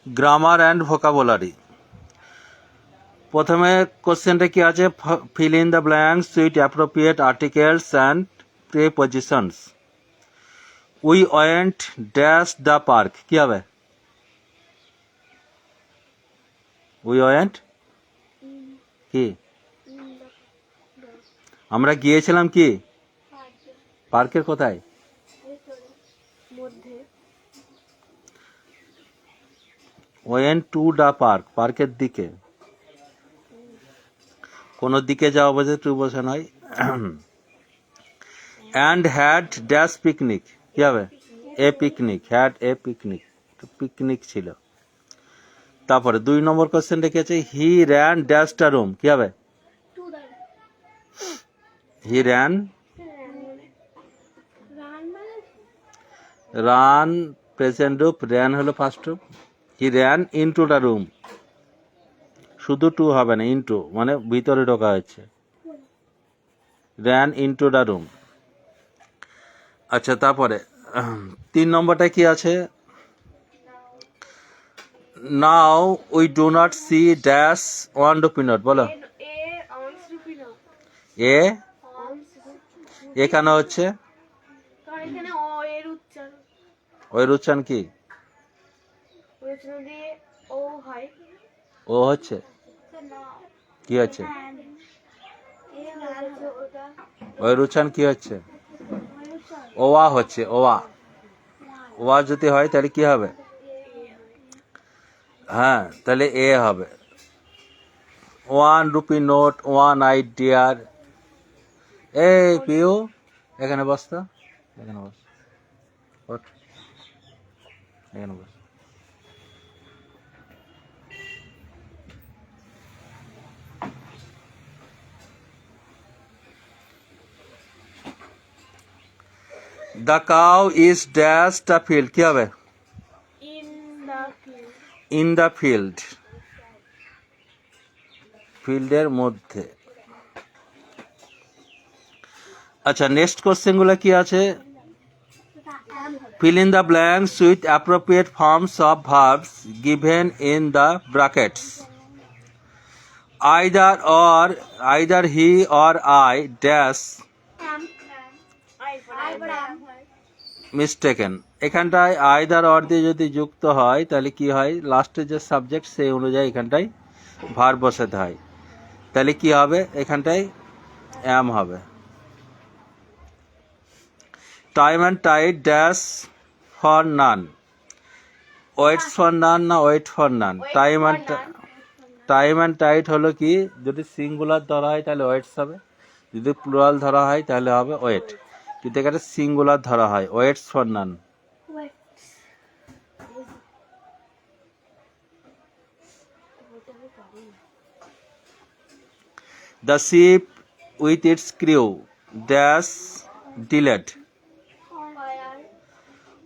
Grammar and vocabulary. প্রথমে কোশ্চেনটা কি আছে, fill in the blanks with appropriate articles and prepositions. We went dash the park, কি হবে? উই ওয়েন্ট কি, আমরা গিয়েছিলাম কি পার্কের কোথায়? ওয়েন্ট টু দ্য পার্ক, পার্কের দিকে, কোন দিকে যাওয়া বোঝে, টু বোঝা নয়। অ্যান্ড হ্যাড ড্যাশ পিকনিক, কি হবে? এ picnic, had a picnic, picnic ছিল। তারপরে 2 নম্বর কোশ্চেন রেখেছে, he ran dash the room, কি হবে? হি র্যান, রান প্রেজেন্ট রূপ, র্যান হলো ফার্স্ট রূপ। He ran into the room, শুধু টু হবে না, ইনটু মানে ভিতরে ঢোকা হচ্ছে, র্যান ইনটু দ্য রুম। আচ্ছা, তারপরে 3 নম্বরটা কি আছে, now we do not see dash one rupee note, বলো। এ এখানে হচ্ছে ওই উচ্চারণ কি, ও হচ্ছে কি হচ্ছে, ওই উচ্চারণ কি হচ্ছে, ওয়া হচ্ছে, ওয়া। ওয়া যদি হয় তাহলে কি হবে? হ্যাঁ, তাহলে এ হবে। 1 রুপি নোট, 1 আইডিয়ার। এই পিউ, এখানে বস তো, এখানে বস, ওঠ, এখানে বস। The cow is dash the field, কি হবে? ইন দ্য ফিল্ড, ফিল্ডের মধ্যে। আচ্ছা, নেক্সট কোশ্চেন গুলো কি আছে, fill in the blanks with appropriate forms of verbs given in the brackets. Either he or I dash mistaken. এখানটায় আইদার অর দিয়ে যদি যুক্ত হয় তাহলে কি হয়, লাস্টে যে সাবজেক্ট সেই অনুযায়ী এখানটায় ভার্ব বসাতে হয়। তাহলে কি হবে, এখানটায় অ্যাম হবে। Time and tide dash for none, waits for none না wait for none? Time and tide হলো কি, যদি সিঙ্গুলার ধরা হয় তাহলে ওয়েটস হবে, যদি প্লুরাল ধরা হয় তাহলে হবে ওয়েট, কিন্তু এখানে সিঙ্গুলার ধরা হয়, waits for none. The ship with its crew dash delayed,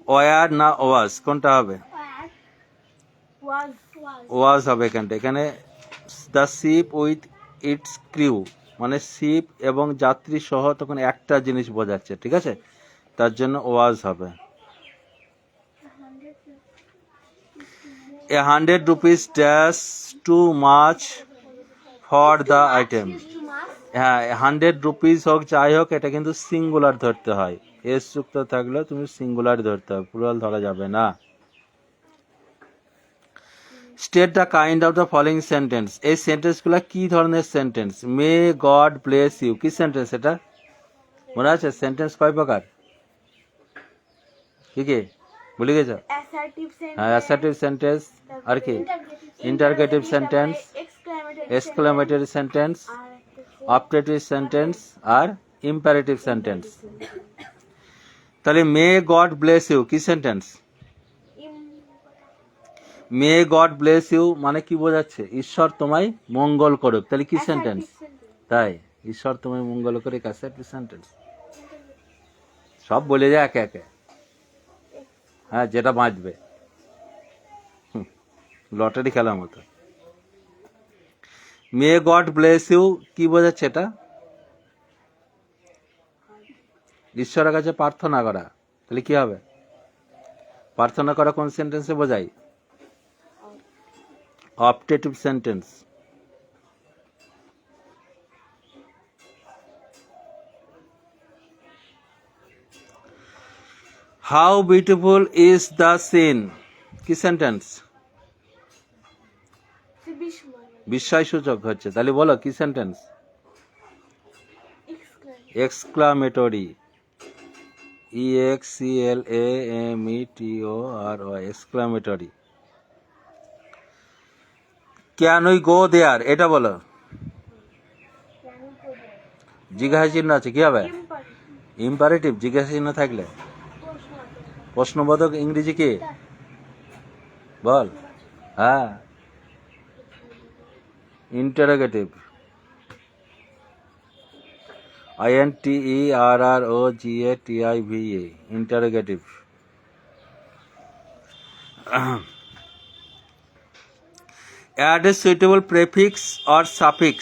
were না ওয়াজ, কোনটা হবে? ওয়াজ হবে এখানটা। এখানে the ship with its crew মানে শিপ এবং যাত্রী সহ তখন একটা জিনিস বোঝাচ্ছে, ঠিক আছে, তার জন্য ওয়াজ হবে। 100 rupees dash too much for the item. হ্যাঁ, 100 রুপিস হোক যাই হোক, এটা কিন্তু সিঙ্গুলার ধরতে হয়, এস যুক্ত থাকলেও তুমি সিঙ্গুলার ধরতে হবে, প্লুরাল ধরা যাবে না। State the kind of the following sentence. এই সেন্টেন্সগুলো কি ধরনের sentence? May God bless you, কি সেন্টেন্স এটা মনে আছে? সেন্টেন্স কয় প্রকার, কি কি ভুলে গেছ? হ্যাঁ, অ্যাসার্টিভ সেন্টেন্স, আর কি interrogative sentence, exclamatory sentence, optative sentence আর ইম্পারেটিভ সেন্টেন্স। তাহলে মে গড ব্লেস ইউ কি sentence? May God bless you মানে কি বোঝাচ্ছে? ঈশ্বর তোমায় মঙ্গল করুক, তাহলে কি সেন্টেন্স? তাই, ঈশ্বর তোমায় মঙ্গল করুক, অ্যাসার্টিভ সেন্টেন্স। সব বলে যায় একে একে, হ্যাঁ, যেটা বাঁচবে, লটারি খেলার মতো। মে গড ব্লেস ইউ কি বোঝাচ্ছে? এটা ঈশ্বরের কাছে প্রার্থনা করা, তাহলে কি হবে? প্রার্থনা করা কোন সেন্টেন্সে বোঝাই? Optative sentence. How beautiful is the scene, কি সেন্টেন্স? বিস্ময়সূচক হচ্ছে, তাহলে বলো কি sentence? Exclamatory, EXCLAMETORY, exclamatory. Can we go there, এটা বলো। জিজ্ঞাসা চিহ্ন আছে, কি হবে? ইম্পারেটিভ। জিজ্ঞাসা চিহ্ন থাকলে প্রশ্নবোধক ইংরেজি কি বল? হ্যাঁ, interrogative, INTERROGATIVE, interrogative. Add a suitable prefix or suffix